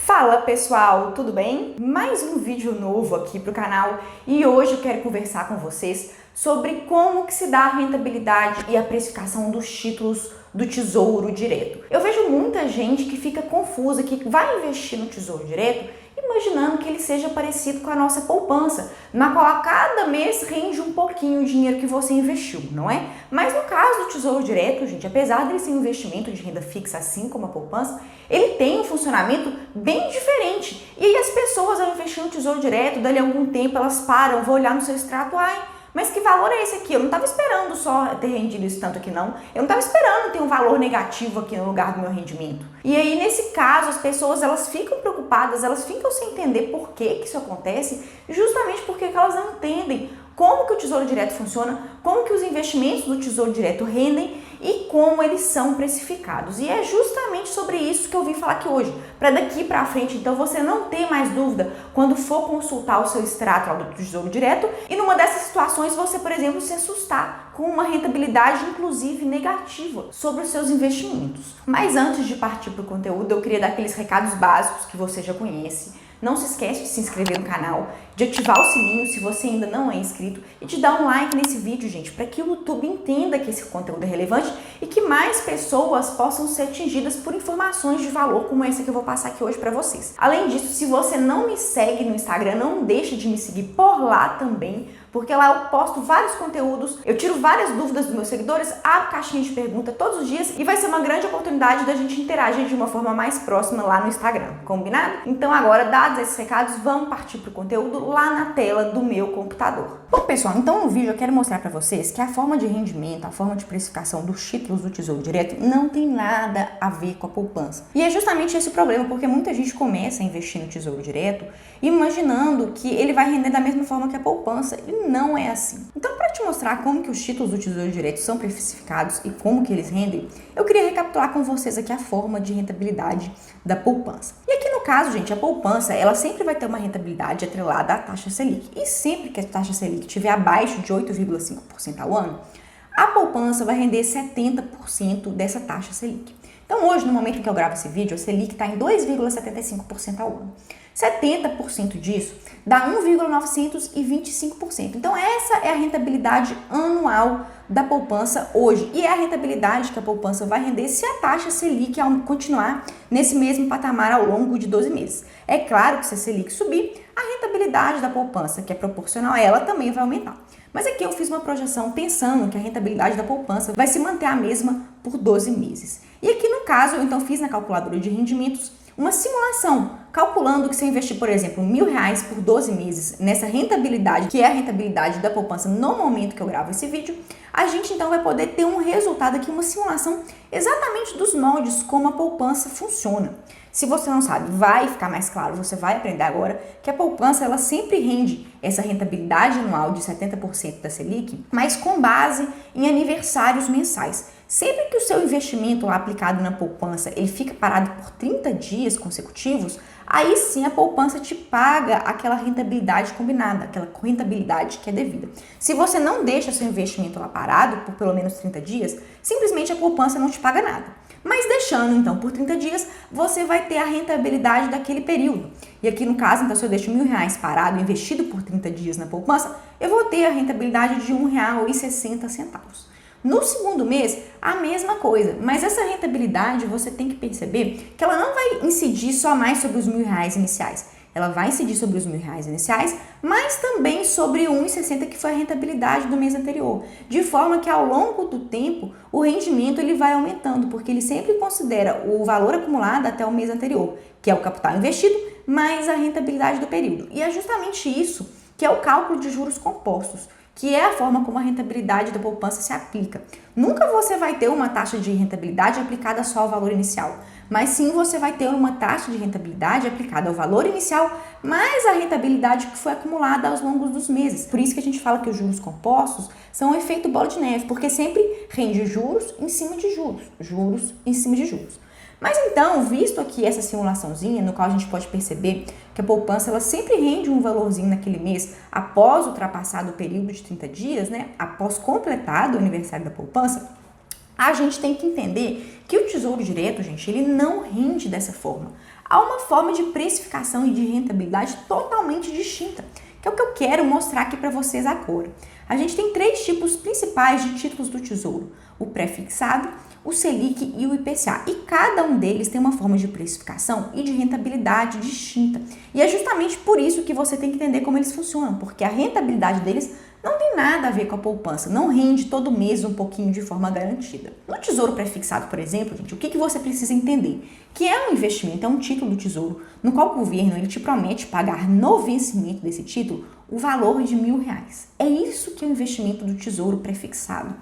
Fala pessoal, tudo bem? Mais um vídeo novo aqui para o canal e hoje eu quero conversar com vocês sobre como que se dá a rentabilidade e a precificação dos títulos do Tesouro Direto. Eu vejo muita gente que fica confusa, que vai investir no Tesouro Direto imaginando que ele seja parecido com a nossa poupança, na qual a cada mês rende um pouquinho o dinheiro que você investiu, não é? Mas no caso do Tesouro Direto, gente, apesar dele ser um investimento de renda fixa, assim como a poupança, ele tem um funcionamento bem diferente. E aí as pessoas, ao investir no Tesouro Direto, dali a algum tempo elas param, vão olhar no seu extrato, mas que valor é esse aqui? Eu não estava esperando só ter rendido isso tanto aqui não. Eu não estava esperando ter um valor negativo aqui no lugar do meu rendimento. E aí, nesse caso, as pessoas elas ficam preocupadas, elas ficam sem entender por que isso acontece, justamente porque elas não entendem como que o Tesouro Direto funciona, como que os investimentos do Tesouro Direto rendem e como eles são precificados. E é justamente sobre isso que eu vim falar aqui hoje, para daqui para frente, então você não ter mais dúvida quando for consultar o seu extrato do Tesouro Direto e numa dessas situações você, por exemplo, se assustar com uma rentabilidade inclusive negativa sobre os seus investimentos. Mas antes de partir para o conteúdo, eu queria dar aqueles recados básicos que você já conhece. Não se esquece de se inscrever no canal, de ativar o sininho se você ainda não é inscrito e de dar um like nesse vídeo, gente, para que o YouTube entenda que esse conteúdo é relevante e que mais pessoas possam ser atingidas por informações de valor como essa que eu vou passar aqui hoje para vocês. Além disso, se você não me segue no Instagram, não deixe de me seguir por lá também, porque lá eu posto vários conteúdos, eu tiro várias dúvidas dos meus seguidores, abro caixinha de pergunta todos os dias e vai ser uma grande oportunidade da gente interagir de uma forma mais próxima lá no Instagram, combinado? Então agora, dados esses recados, vamos partir para o conteúdo lá na tela do meu computador. Bom pessoal, então no vídeo eu quero mostrar para vocês que a forma de rendimento, a forma de precificação dos títulos do Tesouro Direto não tem nada a ver com a poupança. E é justamente esse o problema, porque muita gente começa a investir no Tesouro Direto imaginando que ele vai render da mesma forma que a poupança e não é assim. Então, para te mostrar como que os títulos do Tesouro Direto são precificados e como que eles rendem, eu queria recapitular com vocês aqui a forma de rentabilidade da poupança. E aqui no caso, gente, a poupança, ela sempre vai ter uma rentabilidade atrelada à taxa Selic. E sempre que a taxa Selic estiver abaixo de 8,5% ao ano, a poupança vai render 70% dessa taxa Selic. Então, hoje, no momento em que eu gravo esse vídeo, a Selic está em 2,75% ao ano. 70% disso dá 1,925%. Então, essa é a rentabilidade anual da poupança hoje. E é a rentabilidade que a poupança vai render se a taxa Selic continuar nesse mesmo patamar ao longo de 12 meses. É claro que se a Selic subir, a rentabilidade da poupança, que é proporcional a ela, também vai aumentar. Mas aqui eu fiz uma projeção pensando que a rentabilidade da poupança vai se manter a mesma por 12 meses. E aqui no caso, eu então fiz na calculadora de rendimentos uma simulação, calculando que se eu investir, por exemplo, R$1.000 por 12 meses nessa rentabilidade, que é a rentabilidade da poupança no momento que eu gravo esse vídeo, a gente então vai poder ter um resultado aqui, uma simulação exatamente dos moldes como a poupança funciona. Se você não sabe, vai ficar mais claro, você vai aprender agora que a poupança ela sempre rende essa rentabilidade anual de 70% da Selic, mas com base em aniversários mensais. Sempre que o seu investimento lá aplicado na poupança ele fica parado por 30 dias consecutivos, aí sim a poupança te paga aquela rentabilidade combinada, aquela rentabilidade que é devida. Se você não deixa seu investimento lá parado por pelo menos 30 dias, simplesmente a poupança não te paga nada. Mas deixando então por 30 dias, você vai ter a rentabilidade daquele período. E aqui no caso, então, se eu deixo R$1.000 parado, investido por 30 dias na poupança, eu vou ter a rentabilidade de R$1,60. No segundo mês, a mesma coisa, mas essa rentabilidade você tem que perceber que ela não vai incidir só mais sobre os R$1.000 iniciais. Ela vai incidir sobre os R$1.000 iniciais, mas também sobre o R$1,60 que foi a rentabilidade do mês anterior. De forma que ao longo do tempo, o rendimento ele vai aumentando, porque ele sempre considera o valor acumulado até o mês anterior, que é o capital investido, mais a rentabilidade do período. E é justamente isso que é o cálculo de juros compostos, que é a forma como a rentabilidade da poupança se aplica. Nunca você vai ter uma taxa de rentabilidade aplicada só ao valor inicial, mas sim você vai ter uma taxa de rentabilidade aplicada ao valor inicial, mais a rentabilidade que foi acumulada ao longo dos meses. Por isso que a gente fala que os juros compostos são um efeito bola de neve, porque sempre rende juros em cima de juros, juros em cima de juros. Mas então, visto aqui essa simulaçãozinha, no qual a gente pode perceber que a poupança ela sempre rende um valorzinho naquele mês após ultrapassado o período de 30 dias, né? Após completado o aniversário da poupança, a gente tem que entender que o Tesouro Direto, gente, ele não rende dessa forma. há uma forma de precificação e de rentabilidade totalmente distinta, que é o que eu quero mostrar aqui para vocês agora. A gente tem 3 tipos principais de títulos do Tesouro: o pré-fixado, o Selic e o IPCA. E cada um deles tem uma forma de precificação e de rentabilidade distinta. E é justamente por isso que você tem que entender como eles funcionam, porque a rentabilidade deles não tem nada a ver com a poupança, não rende todo mês um pouquinho de forma garantida. No Tesouro Pré-fixado, por exemplo, gente, o que você precisa entender? Que é um investimento, é um título do Tesouro, no qual o governo ele te promete pagar no vencimento desse título o valor de R$1.000. É isso que é o investimento do Tesouro Pré-fixado.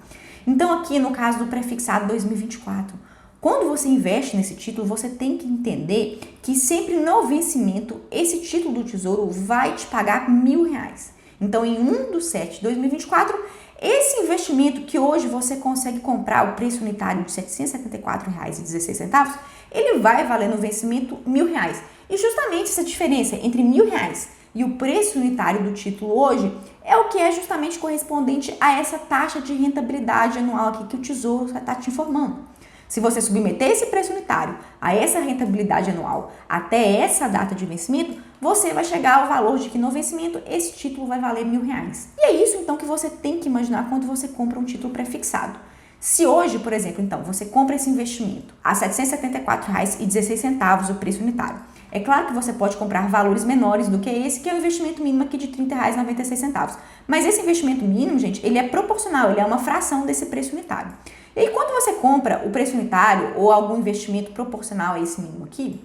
Então aqui no caso do Pré-fixado 2024, quando você investe nesse título, você tem que entender que sempre no vencimento, esse título do Tesouro vai te pagar R$1.000. Então, em 1/7/2024, esse investimento que hoje você consegue comprar o preço unitário de R$ 774,16, ele vai valer no vencimento R$1.000. E justamente essa diferença entre R$1.000 e o preço unitário do título hoje é o que é justamente correspondente a essa taxa de rentabilidade anual aqui que o Tesouro está te informando. Se você submeter esse preço unitário a essa rentabilidade anual até essa data de vencimento, você vai chegar ao valor de que no vencimento esse título vai valer R$1.000. E é isso então que você tem que imaginar quando você compra um título pré-fixado. Se hoje, por exemplo, então, você compra esse investimento a R$ 774,16 o preço unitário. É claro que você pode comprar valores menores do que esse, que é o investimento mínimo aqui de R$ 30,96. Mas esse investimento mínimo, gente, ele é proporcional, ele é uma fração desse preço unitário. E aí, quando você compra o preço unitário ou algum investimento proporcional a esse mínimo aqui,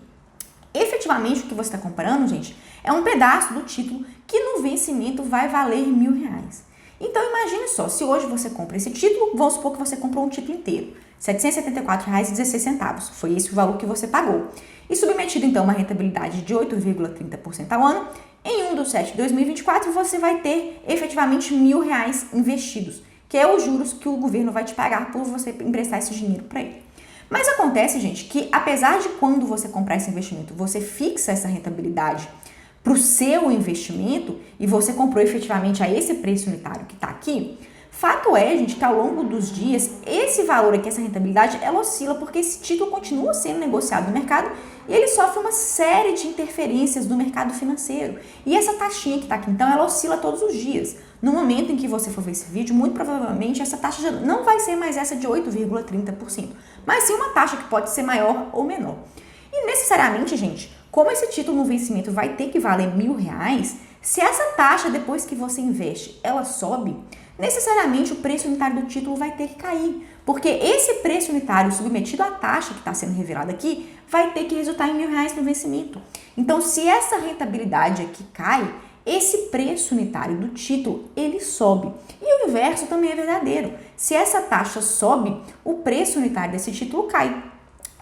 efetivamente o que você está comprando, gente, é um pedaço do título que no vencimento vai valer R$1.000. Então imagine só, se hoje você compra esse título, vamos supor que você comprou um título inteiro, R$ 774,16, foi esse o valor que você pagou. E submetido então a uma rentabilidade de 8,30% ao ano, em 1/7/2024 você vai ter efetivamente R$1.000 investidos, que é os juros que o governo vai te pagar por você emprestar esse dinheiro para ele. Mas acontece, gente, que apesar de quando você comprar esse investimento, você fixa essa rentabilidade para o seu investimento e você comprou efetivamente a esse preço unitário que está aqui, fato é, gente, que ao longo dos dias, esse valor aqui, essa rentabilidade, ela oscila porque esse título continua sendo negociado no mercado e ele sofre uma série de interferências do mercado financeiro. E essa taxinha que está aqui, então, ela oscila todos os dias. No momento em que você for ver esse vídeo, muito provavelmente essa taxa já não vai ser mais essa de 8,30%, mas sim uma taxa que pode ser maior ou menor. E necessariamente, gente, como esse título no vencimento vai ter que valer R$1.000, se essa taxa, depois que você investe, ela sobe, necessariamente o preço unitário do título vai ter que cair, porque esse preço unitário submetido à taxa que está sendo revelada aqui vai ter que resultar em R$1.000 no vencimento. Então, se essa rentabilidade aqui cai, esse preço unitário do título, ele sobe. E o inverso também é verdadeiro. Se essa taxa sobe, o preço unitário desse título cai.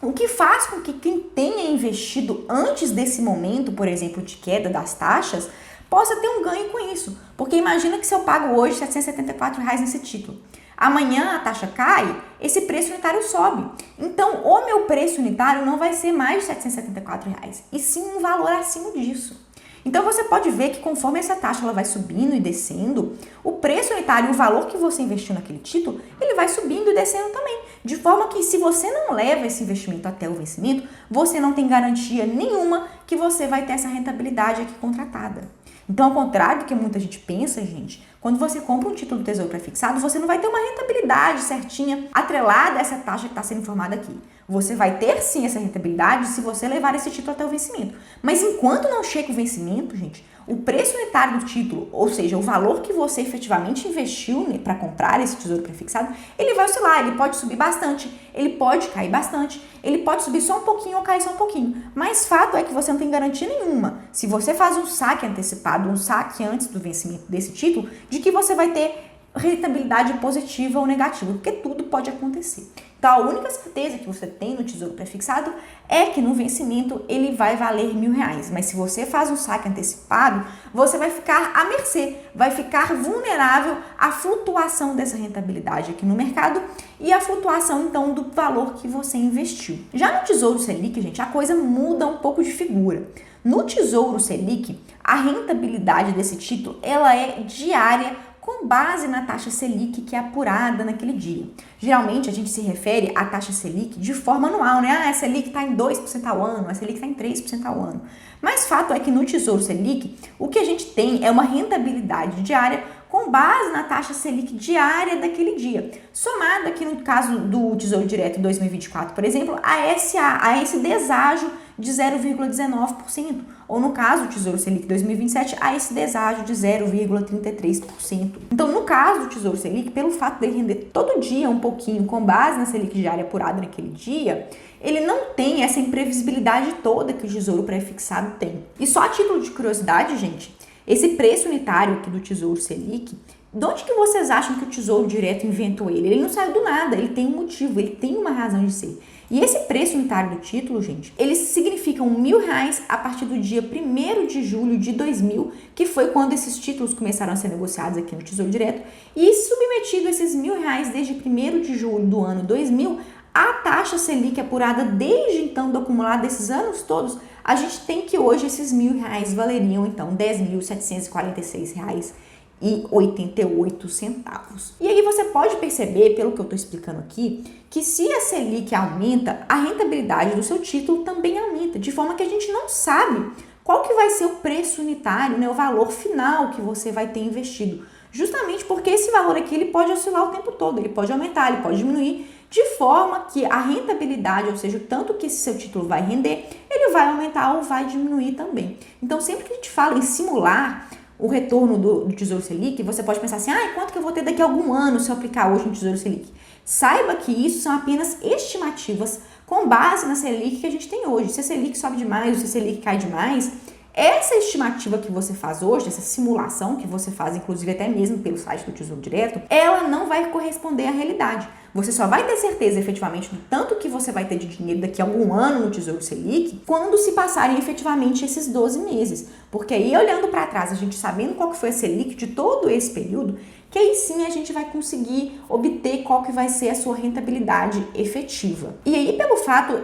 O que faz com que quem tenha investido antes desse momento, por exemplo, de queda das taxas, possa ter um ganho com isso. Porque imagina que se eu pago hoje R$ 774 nesse título, amanhã a taxa cai, esse preço unitário sobe. Então, o meu preço unitário não vai ser mais de R$ 774, e sim um valor acima disso. Então, você pode ver que conforme essa taxa ela vai subindo e descendo, o preço unitário, o valor que você investiu naquele título, ele vai subindo e descendo também. De forma que se você não leva esse investimento até o vencimento, você não tem garantia nenhuma que você vai ter essa rentabilidade aqui contratada. Então, ao contrário do que muita gente pensa, gente, quando você compra um título do Tesouro Pré-fixado, você não vai ter uma rentabilidade certinha atrelada a essa taxa que está sendo informada aqui. Você vai ter sim essa rentabilidade se você levar esse título até o vencimento. Mas enquanto não chega o vencimento, gente, o preço unitário do título, ou seja, o valor que você efetivamente investiu para comprar esse Tesouro Pré-fixado, ele vai oscilar, ele pode subir bastante, ele pode cair bastante, ele pode subir só um pouquinho ou cair só um pouquinho. Mas fato é que você não tem garantia nenhuma, se você faz um saque antecipado, um saque antes do vencimento desse título, de que você vai ter rentabilidade positiva ou negativa, porque tudo pode acontecer. Então, a única certeza que você tem no Tesouro Pré-fixado é que no vencimento ele vai valer R$1.000. Mas se você faz um saque antecipado, você vai ficar à mercê, vai ficar vulnerável à flutuação dessa rentabilidade aqui no mercado e à flutuação, então, do valor que você investiu. Já no Tesouro Selic, gente, a coisa muda um pouco de figura. No Tesouro Selic, a rentabilidade desse título ela é diária com base na taxa Selic que é apurada naquele dia. Geralmente a gente se refere à taxa Selic de forma anual, né? A Selic está em 2% ao ano, a Selic está em 3% ao ano. Mas fato é que no Tesouro Selic, o que a gente tem é uma rentabilidade diária com base na taxa Selic diária daquele dia. Somado aqui no caso do Tesouro Direto 2024, por exemplo, a esse deságio de 0,19%. Ou no caso do Tesouro Selic 2027, a esse deságio de 0,33%. Então, no caso do Tesouro Selic, pelo fato dele render todo dia um pouquinho com base na Selic diária apurada naquele dia, ele não tem essa imprevisibilidade toda que o Tesouro Prefixado tem. E só a título de curiosidade, gente, esse preço unitário aqui do Tesouro Selic, de onde que vocês acham que o Tesouro Direto inventou ele? Ele não saiu do nada, ele tem um motivo, ele tem uma razão de ser. E esse preço unitário do título, gente, eles significam R$1.000 a partir do dia 1º de julho de 2000, que foi quando esses títulos começaram a ser negociados aqui no Tesouro Direto, e submetido esses R$1.000 desde 1º de julho do ano 2000, a taxa Selic apurada desde então do acumulado desses anos todos, a gente tem que hoje esses R$1.000 valeriam então R$10.746,88. E aí você pode perceber, pelo que eu estou explicando aqui, que se a Selic aumenta, a rentabilidade do seu título também aumenta, de forma que a gente não sabe qual que vai ser o preço unitário, né, o valor final que você vai ter investido. Justamente porque esse valor aqui ele pode oscilar o tempo todo, ele pode aumentar, ele pode diminuir, de forma que a rentabilidade, ou seja, o tanto que esse seu título vai render, ele vai aumentar ou vai diminuir também. Então, sempre que a gente fala em simular o retorno do Tesouro Selic, você pode pensar assim, quanto que eu vou ter daqui a algum ano se eu aplicar hoje no Tesouro Selic? Saiba que isso são apenas estimativas com base na Selic que a gente tem hoje. Se a Selic sobe demais ou se a Selic cai demais, essa estimativa que você faz hoje, essa simulação que você faz, inclusive até mesmo pelo site do Tesouro Direto, ela não vai corresponder à realidade. Você só vai ter certeza efetivamente do tanto que você vai ter de dinheiro daqui a algum ano no Tesouro Selic quando se passarem efetivamente esses 12 meses. Porque aí, olhando para trás, a gente sabendo qual que foi a Selic de todo esse período, que aí sim a gente vai conseguir obter qual que vai ser a sua rentabilidade efetiva. E aí, pelo fato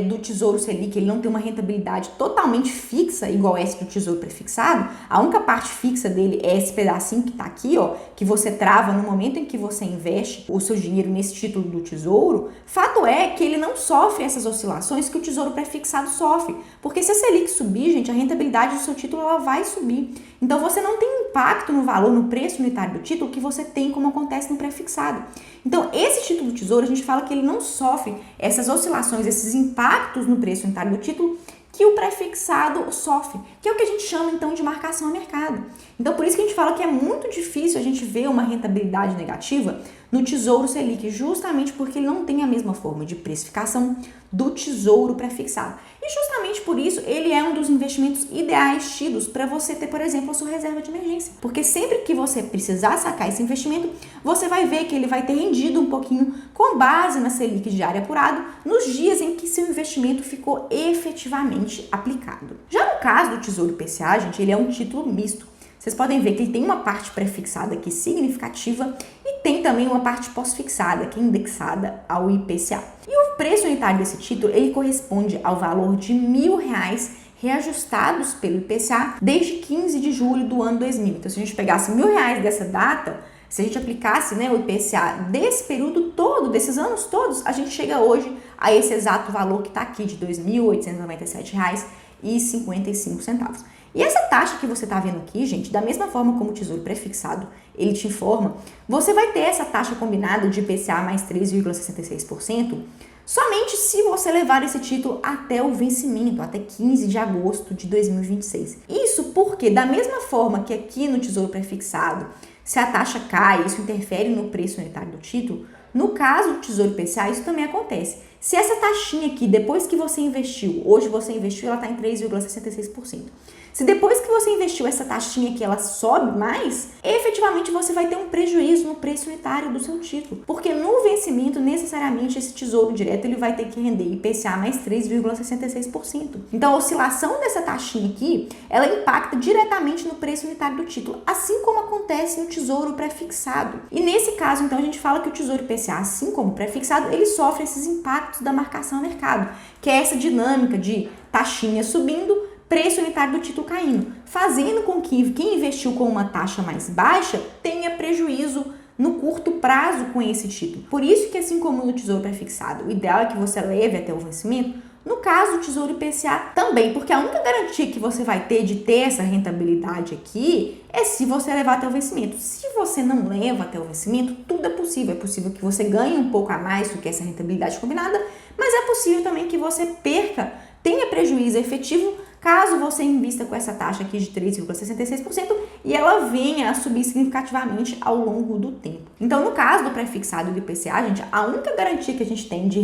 do Tesouro Selic ele não ter uma rentabilidade totalmente fixa, igual essa do Tesouro Prefixado, a única parte fixa dele é esse pedacinho que tá aqui, ó, que você trava no momento em que você investe o seu dinheiro nesse título do Tesouro. Fato é que ele não sofre essas oscilações que o Tesouro Prefixado sofre, porque se a Selic subir, gente, a rentabilidade do seu título ela vai subir. Então, você não tem impacto no valor, no preço unitário do título que você tem como acontece no prefixado. Então, esse título do Tesouro, a gente fala que ele não sofre essas oscilações, esses impactos no preço unitário do título que o prefixado sofre, que é o que a gente chama então de marcação a mercado. Então, por isso que a gente fala que é muito difícil a gente ver uma rentabilidade negativa no Tesouro Selic, justamente porque ele não tem a mesma forma de precificação do Tesouro Prefixado. E justamente por isso ele é um dos investimentos ideais tidos para você ter, por exemplo, a sua reserva de emergência. Porque sempre que você precisar sacar esse investimento, você vai ver que ele vai ter rendido um pouquinho com base na Selic diária apurado nos dias em que seu investimento ficou efetivamente aplicado. Já no caso do Tesouro IPCA, gente, ele é um título misto. Vocês podem ver que ele tem uma parte pré-fixada aqui significativa e tem também uma parte pós-fixada, que é indexada ao IPCA. E o preço unitário desse título, ele corresponde ao valor de R$1.000 reajustados pelo IPCA desde 15 de julho do ano 2000. Então, se a gente pegasse R$1.000 dessa data, se a gente aplicasse, o IPCA desse período todo, desses anos todos, a gente chega hoje a esse exato valor que está aqui de R$ 2.897,55. E essa taxa que você está vendo aqui, gente, da mesma forma como o Tesouro Prefixado, ele te informa, você vai ter essa taxa combinada de IPCA mais 3,66% somente se você levar esse título até o vencimento, até 15 de agosto de 2026. Isso porque, da mesma forma que aqui no Tesouro Prefixado, se a taxa cai, isso interfere no preço unitário do título, no caso do Tesouro IPCA, isso também acontece. Se essa taxinha aqui, depois que você investiu, hoje você investiu, ela está em 3,66%. Se depois que você investiu essa taxinha aqui, ela sobe mais, efetivamente você vai ter um prejuízo no preço unitário do seu título. Porque no vencimento, necessariamente, esse Tesouro Direto ele vai ter que render IPCA mais 3,66%. Então, a oscilação dessa taxinha aqui, ela impacta diretamente no preço unitário do título, assim como acontece no Tesouro Prefixado. E nesse caso, então, a gente fala que o Tesouro IPCA, assim como o prefixado, ele sofre esses impactos da marcação a mercado, que é essa dinâmica de taxinha subindo, preço unitário do título caindo, fazendo com que quem investiu com uma taxa mais baixa tenha prejuízo no curto prazo com esse título. Por isso que, assim como no Tesouro Prefixado, o ideal é que você leve até o vencimento. No caso do Tesouro IPCA também, porque a única garantia que você vai ter de ter essa rentabilidade aqui é se você levar até o vencimento. Se você não leva até o vencimento, tudo é possível. É possível que você ganhe um pouco a mais do que essa rentabilidade combinada, mas é possível também que você perca, tenha prejuízo efetivo caso você invista com essa taxa aqui de 3,66% e ela venha a subir significativamente ao longo do tempo. Então, no caso do prefixado e do IPCA, gente, a única garantia que a gente tem de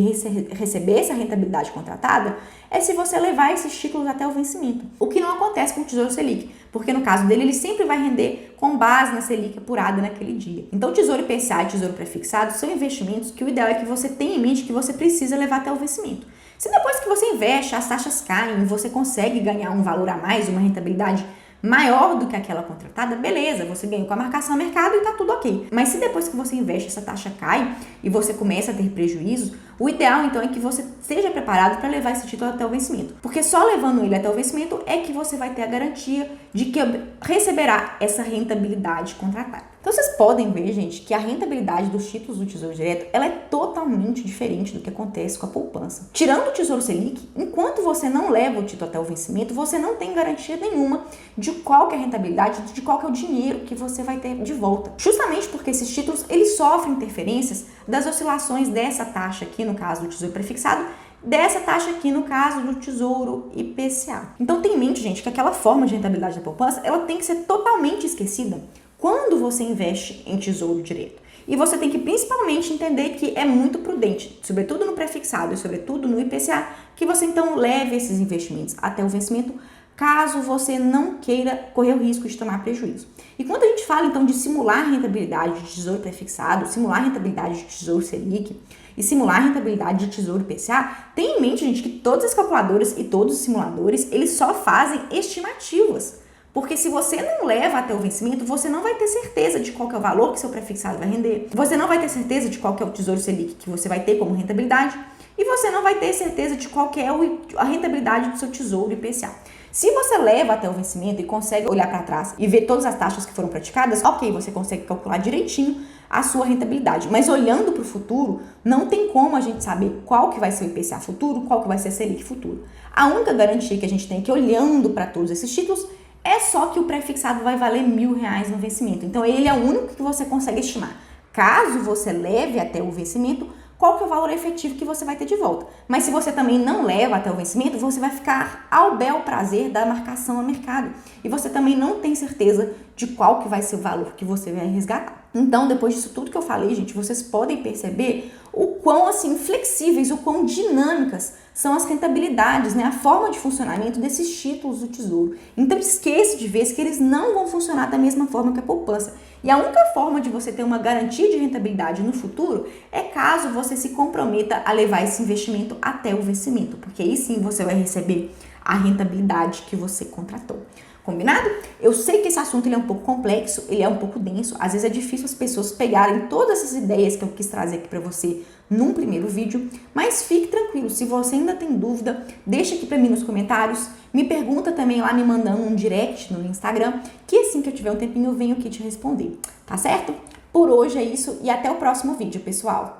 receber essa rentabilidade contratada é se você levar esses títulos até o vencimento. O que não acontece com o Tesouro Selic, porque no caso dele, ele sempre vai render com base na Selic apurada naquele dia. Então, Tesouro IPCA e Tesouro Prefixado são investimentos que o ideal é que você tenha em mente que você precisa levar até o vencimento. Se depois que você investe, as taxas caem e você consegue ganhar um valor a mais, uma rentabilidade maior do que aquela contratada, beleza, você ganhou com a marcação a mercado e tá tudo ok. Mas se depois que você investe essa taxa cai e você começa a ter prejuízo, o ideal então é que você esteja preparado para levar esse título até o vencimento. Porque só levando ele até o vencimento é que você vai ter a garantia de que receberá essa rentabilidade contratada. Então vocês podem ver, gente, que a rentabilidade dos títulos do Tesouro Direto, ela é totalmente diferente do que acontece com a poupança. Tirando o Tesouro Selic, enquanto você não leva o título até o vencimento, você não tem garantia nenhuma de qual que é a rentabilidade, de qual que é o dinheiro que você vai ter de volta. Justamente porque esses títulos, eles sofrem interferências das oscilações dessa taxa aqui, no caso do Tesouro Prefixado, dessa taxa aqui no caso do Tesouro IPCA. Então tem em mente, gente, que aquela forma de rentabilidade da poupança, ela tem que ser totalmente esquecida quando você investe em Tesouro Direto. E você tem que principalmente entender que é muito prudente, sobretudo no prefixado e sobretudo no IPCA, que você então leve esses investimentos até o vencimento, caso você não queira correr o risco de tomar prejuízo. E quando a gente fala então de simular a rentabilidade de Tesouro Prefixado, simular a rentabilidade de Tesouro Selic e simular a rentabilidade de Tesouro IPCA, tem em mente, gente, que todas as calculadoras e todos os simuladores, eles só fazem estimativas. Porque se você não leva até o vencimento, você não vai ter certeza de qual que é o valor que seu prefixado vai render, você não vai ter certeza de qual que é o Tesouro Selic que você vai ter como rentabilidade e você não vai ter certeza de qual que é a rentabilidade do seu Tesouro IPCA. Se você leva até o vencimento e consegue olhar para trás e ver todas as taxas que foram praticadas, ok, você consegue calcular direitinho a sua rentabilidade. Mas olhando para o futuro, não tem como a gente saber qual que vai ser o IPCA futuro, qual que vai ser a Selic futuro. A única garantia que a gente tem é que olhando para todos esses títulos, é só que o prefixado vai valer R$1.000 no vencimento. Então, ele é o único que você consegue estimar. Caso você leve até o vencimento, qual que é o valor efetivo que você vai ter de volta. Mas se você também não leva até o vencimento, você vai ficar ao bel prazer da marcação a mercado. E você também não tem certeza de qual que vai ser o valor que você vai resgatar. Então, depois disso tudo que eu falei, gente, vocês podem perceber o quão assim flexíveis, o quão dinâmicas são as rentabilidades, né? A forma de funcionamento desses títulos do Tesouro. Então, esqueça de vez que eles não vão funcionar da mesma forma que a poupança. E a única forma de você ter uma garantia de rentabilidade no futuro é caso você se comprometa a levar esse investimento até o vencimento, porque aí sim você vai receber a rentabilidade que você contratou. Combinado? Eu sei que esse assunto ele é um pouco complexo, ele é um pouco denso, às vezes é difícil as pessoas pegarem todas essas ideias que eu quis trazer aqui para você num primeiro vídeo, mas fique tranquilo, se você ainda tem dúvida, deixa aqui para mim nos comentários, me pergunta também lá me mandando um direct no Instagram, que assim que eu tiver um tempinho eu venho aqui te responder, tá certo? Por hoje é isso e até o próximo vídeo, pessoal!